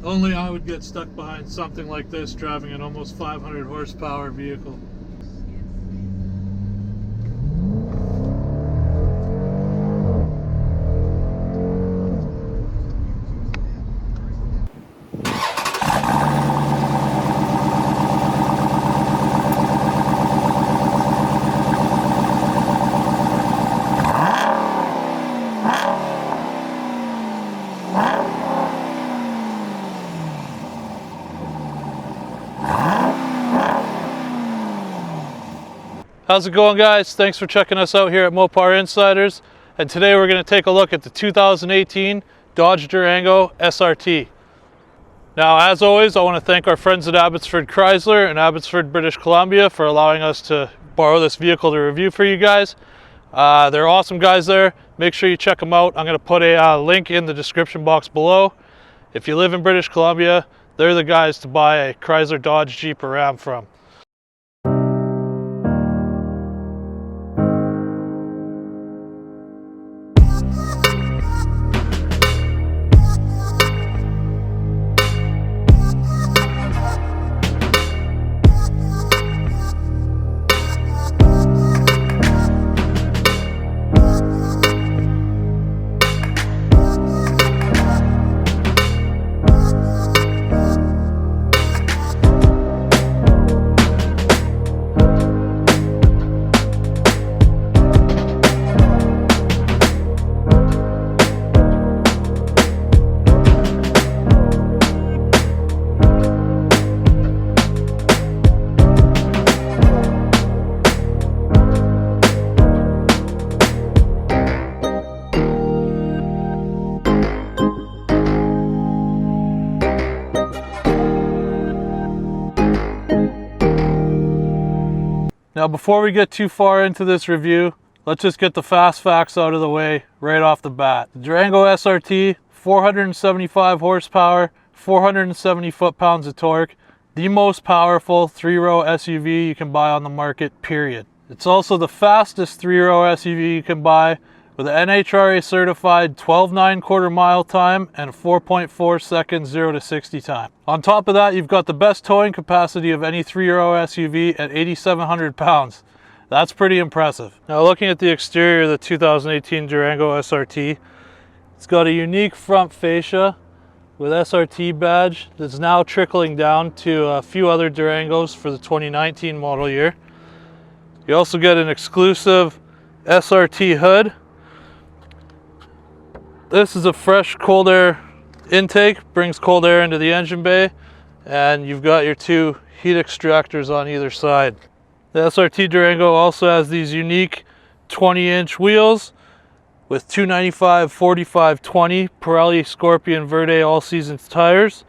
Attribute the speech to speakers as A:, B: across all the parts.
A: Only I would get stuck behind something like this driving an almost 500 horsepower vehicle. How's it going, guys? Thanks for checking us out here at Mopar Insiders. And today we're going to take a look at the 2018 Dodge Durango SRT. Now, as always, I want to thank our friends at Abbotsford Chrysler in Abbotsford, British Columbia for allowing us to borrow this vehicle to review for you guys. They're awesome guys there. Make sure you check them out. I'm going to put a link in the description box below. If you live in British Columbia, they're the guys to buy a Chrysler, Dodge, Jeep, or Ram from. Now, before we get too far into this review, let's just get the fast facts out of the way right off the bat. The Durango SRT, 475 horsepower, 470 foot-pounds of torque, the most powerful three-row SUV you can buy on the market, period. It's also the fastest three-row SUV you can buy with an NHRA certified 12.9 quarter-mile time and a 4.4 second 0 to 60 time. On top of that, you've got the best towing capacity of any three-row SUV at 8,700 pounds. That's pretty impressive. Now, looking at the exterior of the 2018 Durango SRT, it's got a unique front fascia with SRT badge that's now trickling down to a few other Durangos for the 2019 model year. You also get an exclusive SRT hood. This is a fresh cold air intake, brings cold air into the engine bay, and you've got your two heat extractors on either side. The SRT Durango also has these unique 20-inch wheels with 295 45/20 Pirelli Scorpion Verde all-season tires.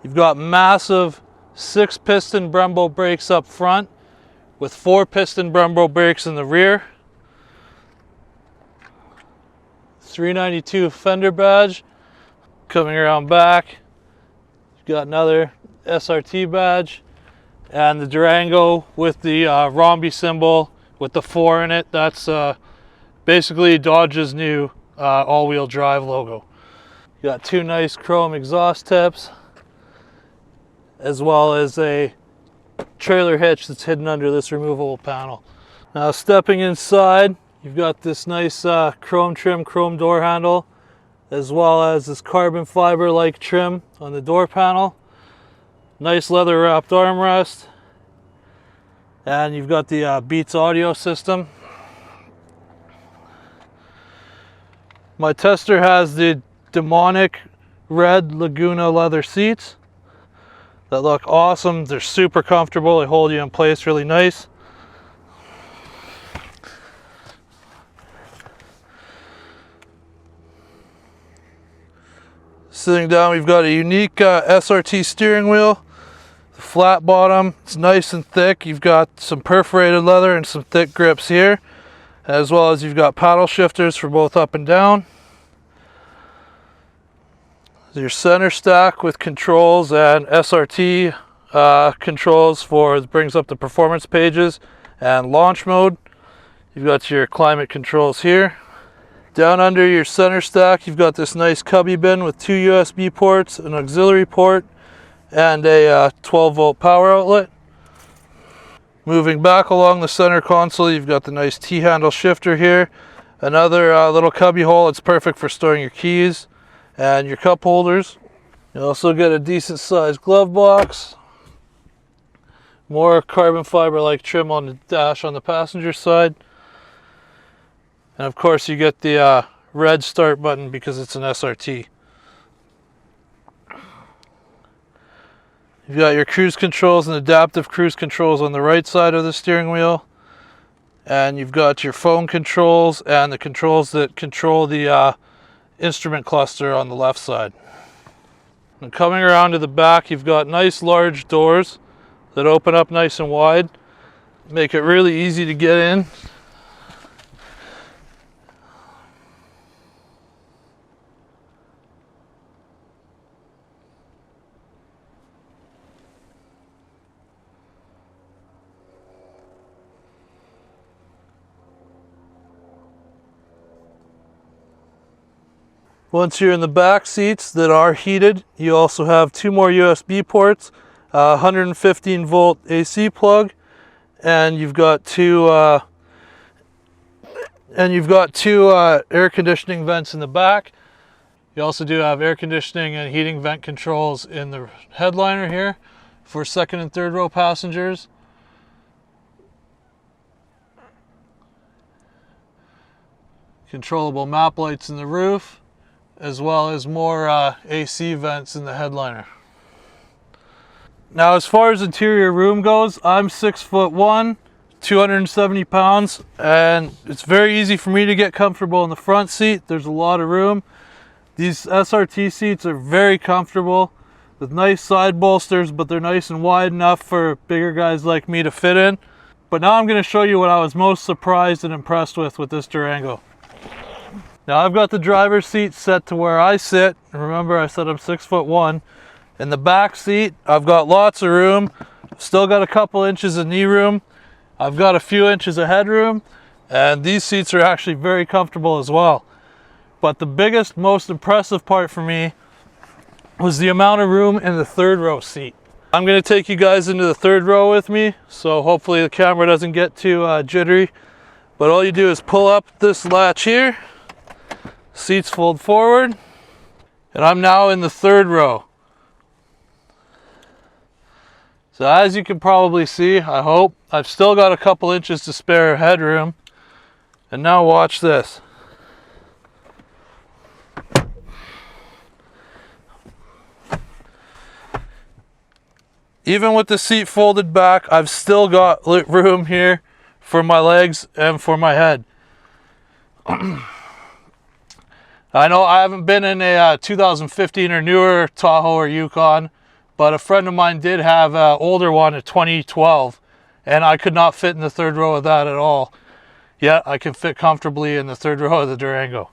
A: You've got massive 6-piston Brembo brakes up front with 4-piston Brembo brakes in the rear. 392 fender badge. Coming around back, you've got another SRT badge, and the Durango with the rhombi symbol with the 4 in it. That's basically Dodge's new all-wheel drive logo. You got two nice chrome exhaust tips, as well as a trailer hitch that's hidden under this removable panel. Now, stepping inside, you've got this nice chrome trim, chrome door handle, as well as this carbon fiber like trim on the door panel. Nice leather wrapped armrest, and you've got the Beats audio system. My tester has the demonic red Laguna leather seats that look awesome. They're super comfortable. They hold you in place really nice. Sitting down, we've got a unique SRT steering wheel, flat bottom. It's nice and thick. You've got some perforated leather and some thick grips here, as well as you've got paddle shifters for both up and down. Your center stack with controls and SRT controls for brings up the performance pages and launch mode. You've got your climate controls here. Down under your center stack, you've got this nice cubby bin with 2 USB ports, an auxiliary port, and a 12-volt power outlet. Moving back along the center console, you've got the nice T-handle shifter here. Another little cubby hole. It's perfect for storing your keys and your cup holders. You also get a decent sized glove box. More carbon fiber like trim on the dash on the passenger side. And of course you get the red start button because it's an SRT. You've got your cruise controls and adaptive cruise controls on the right side of the steering wheel. And you've got your phone controls and the controls that control the instrument cluster on the left side. And coming around to the back, you've got nice large doors that open up nice and wide. Make it really easy to get in. Once you're in the back seats that are heated, you also have 2 more USB ports, 115 volt AC plug, and you've got two air conditioning vents in the back. You also do have air conditioning and heating vent controls in the headliner here for second and third row passengers. Controllable map lights in the roof, as well as more AC vents in the headliner. Now, as far as interior room goes, I'm 6'1", 270 pounds, and it's very easy for me to get comfortable in the front seat. There's a lot of room. These SRT seats are very comfortable with nice side bolsters, but they're nice and wide enough for bigger guys like me to fit in. But now I'm going to show you what I was most surprised and impressed with this Durango. Now I've got the driver's seat set to where I sit. Remember, I said I'm 6'1". In the back seat, I've got lots of room. Still got a couple inches of knee room. I've got a few inches of headroom, and these seats are actually very comfortable as well. But the biggest, most impressive part for me was the amount of room in the third row seat. I'm going to take you guys into the third row with me, so hopefully the camera doesn't get too jittery. But all you do is pull up this latch here. Seats fold forward, and I'm now in the third row. So as you can probably see, I hope, I've still got a couple inches to spare headroom. And now watch this. Even with the seat folded back, I've still got room here for my legs and for my head. I know I haven't been in a 2015 or newer Tahoe or Yukon, but a friend of mine did have an older one, a 2012, and I could not fit in the third row of that at all. Yet I can fit comfortably in the third row of the Durango.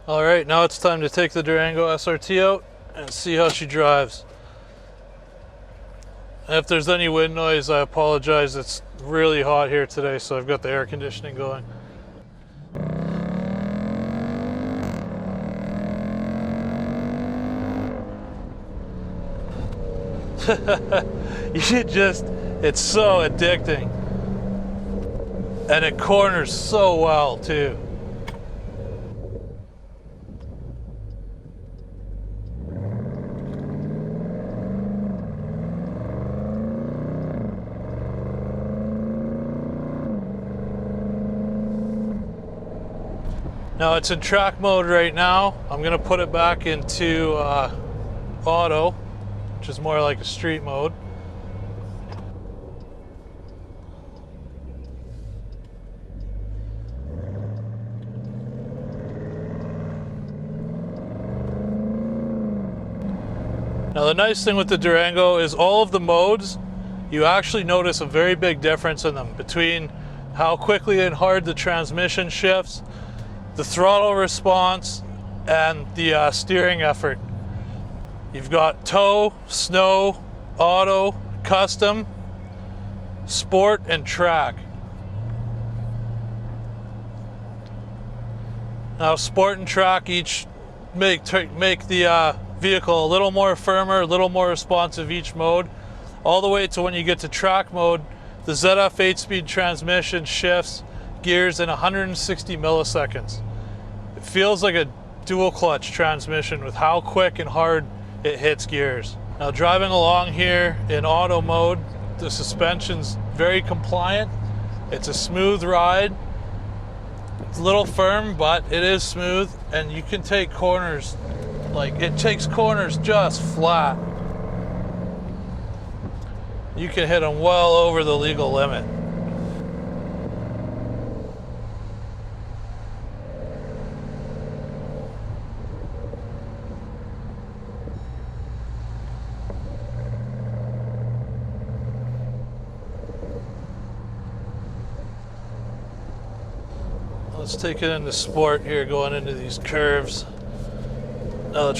A: Alright, now it's time to take the Durango SRT out and see how she drives. And if there's any wind noise, I apologize. It's really hot here today, so I've got the air conditioning going. It's so addicting. And it corners so well too. Now it's in track mode right now. I'm gonna put it back into auto, which is more like a street mode. Now the nice thing with the Durango is all of the modes, you actually notice a very big difference in them between how quickly and hard the transmission shifts, the throttle response, and the steering effort. You've got tow, snow, auto, custom, sport, and track. Now sport and track each make the vehicle a little more firmer, a little more responsive each mode, all the way to when you get to track mode, the ZF 8-speed transmission shifts gears in 160 milliseconds. It feels like a dual clutch transmission with how quick and hard it hits gears. Now driving along here in auto mode, the suspension's very compliant. It's a smooth ride. It's a little firm, but it is smooth, and you can take corners, like it takes corners just flat. You can hit them well over the legal limit. Let's take it into sport here, going into these curves. Now the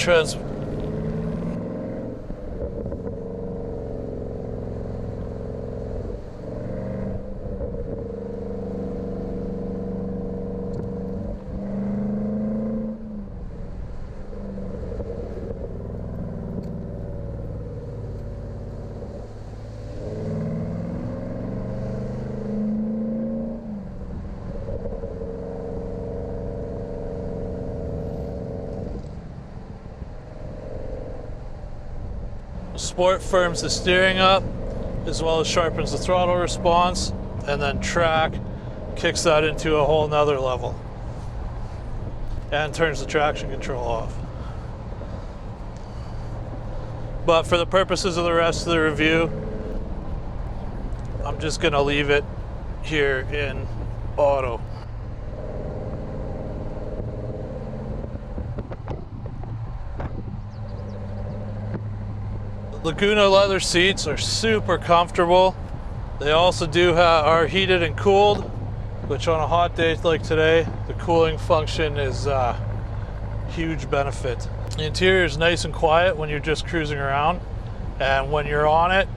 A: Sport firms the steering up, as well as sharpens the throttle response, and then track kicks that into a whole nother level and turns the traction control off. But for the purposes of the rest of the review, I'm just gonna leave it here in auto. Laguna leather seats are super comfortable. They also are heated and cooled, which on a hot day like today, the cooling function is a huge benefit. The interior is nice and quiet when you're just cruising around, and when you're on it,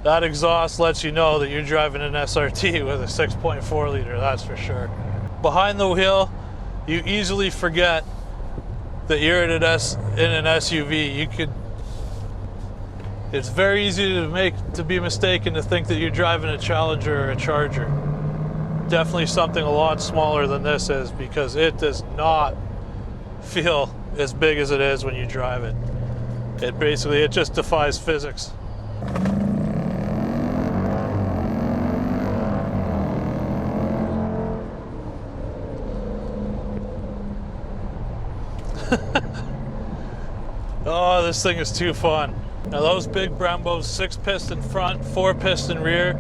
A: that exhaust lets you know that you're driving an SRT with a 6.4 liter, that's for sure. Behind the wheel, you easily forget that you're in an SUV. It's very easy to be mistaken to think that you're driving a Challenger or a Charger. Definitely something a lot smaller than this is, because it does not feel as big as it is when you drive it. It just defies physics. Oh, this thing is too fun. Now those big Brembos, 6-piston front, 4-piston rear,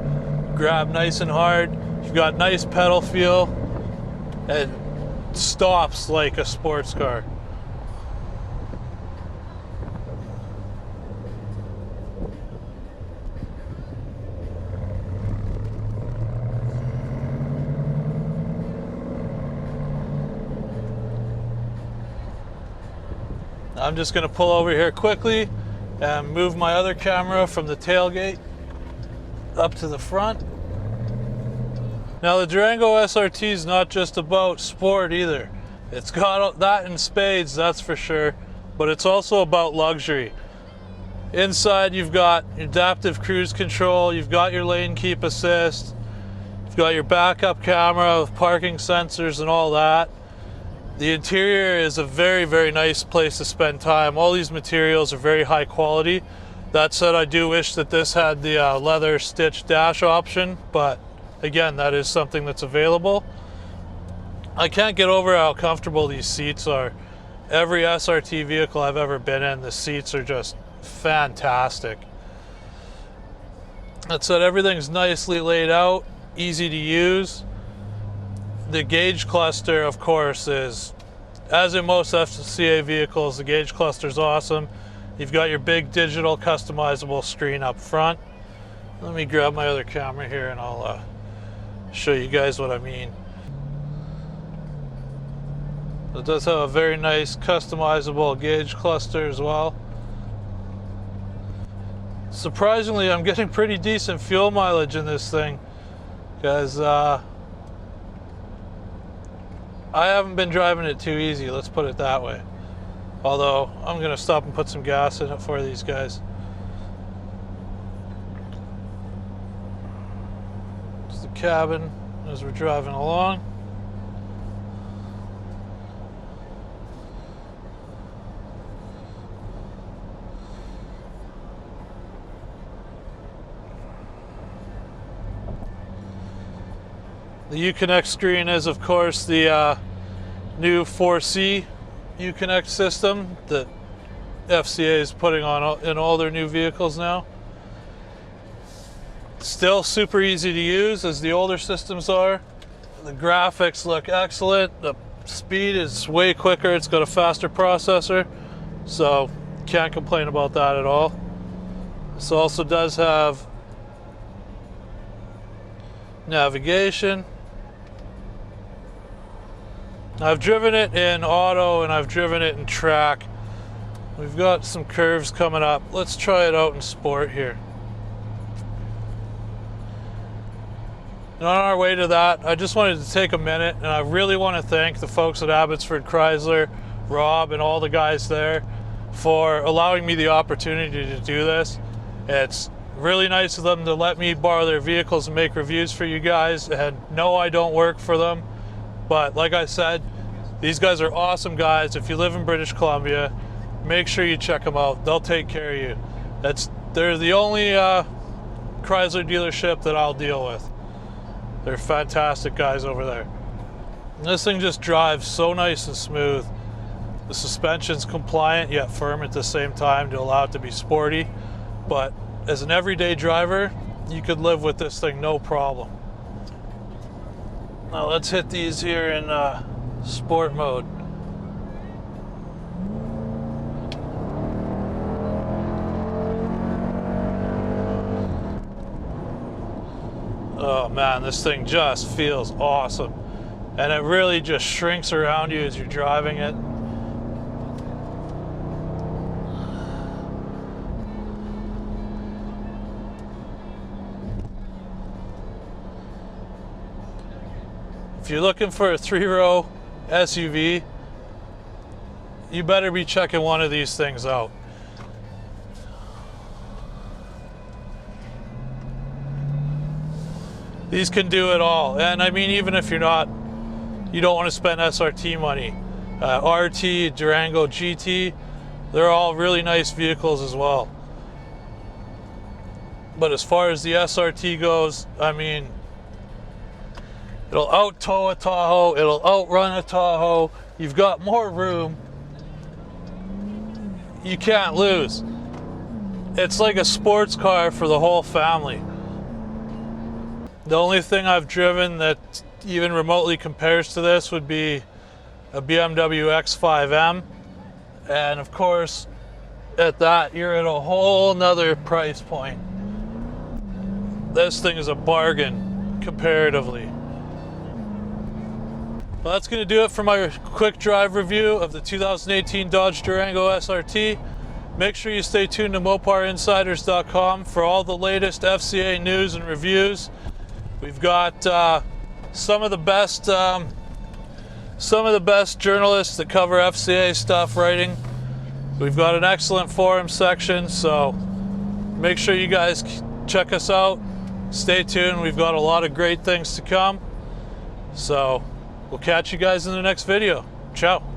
A: grab nice and hard. You've got nice pedal feel, and stops like a sports car. I'm just going to pull over here quickly and move my other camera from the tailgate up to the front. Now the Durango SRT is not just about sport either. It's got that in spades, that's for sure, but it's also about luxury. Inside you've got adaptive cruise control, you've got your lane keep assist, you've got your backup camera with parking sensors and all that. The interior is a very, very nice place to spend time. All these materials are very high quality. That said, I do wish that this had the leather stitched dash option, but again, that is something that's available. I can't get over how comfortable these seats are. Every SRT vehicle I've ever been in, the seats are just fantastic. That said, everything's nicely laid out, easy to use. The gauge cluster, of course, is, as in most FCA vehicles, the gauge cluster is awesome. You've got your big digital customizable screen up front. Let me grab my other camera here and I'll show you guys what I mean. It does have a very nice customizable gauge cluster as well. Surprisingly, I'm getting pretty decent fuel mileage in this thing because I haven't been driving it too easy, let's put it that way. Although, I'm going to stop and put some gas in it for these guys. It's the cabin as we're driving along. The Uconnect screen is, of course, the new 4C Uconnect system that FCA is putting on in all their new vehicles now. Still super easy to use as the older systems are. The graphics look excellent. The speed is way quicker. It's got a faster processor, so can't complain about that at all. This also does have navigation. I've driven it in auto and I've driven it in track. We've got some curves coming up. Let's try it out in sport here. And on our way to that, I just wanted to take a minute and I really want to thank the folks at Abbotsford Chrysler, Rob, and all the guys there for allowing me the opportunity to do this. It's really nice of them to let me borrow their vehicles and make reviews for you guys. And no, I don't work for them. But like I said, these guys are awesome guys. If you live in British Columbia, make sure you check them out. They'll take care of you. They're the only Chrysler dealership that I'll deal with. They're fantastic guys over there. And this thing just drives so nice and smooth. The suspension's compliant yet firm at the same time to allow it to be sporty. But as an everyday driver, you could live with this thing no problem. Now let's hit these here in sport mode. Oh man, this thing just feels awesome. And it really just shrinks around you as you're driving it. If you're looking for a 3-row SUV, you better be checking one of these things out. These can do it all. And I mean, even if you don't want to spend SRT money, RT, Durango GT, they're all really nice vehicles as well. But as far as the SRT goes, I mean, it'll out-tow a Tahoe, it'll outrun a Tahoe. You've got more room. You can't lose. It's like a sports car for the whole family. The only thing I've driven that even remotely compares to this would be a BMW X5M. And of course, at that, you're at a whole nother price point. This thing is a bargain comparatively. Well, that's going to do it for my quick drive review of the 2018 Dodge Durango SRT. Make sure you stay tuned to moparinsiders.com for all the latest FCA news and reviews. We've got some of the best journalists that cover FCA stuff writing. We've got an excellent forum section, so make sure you guys check us out. Stay tuned. We've got a lot of great things to come. So we'll catch you guys in the next video. Ciao.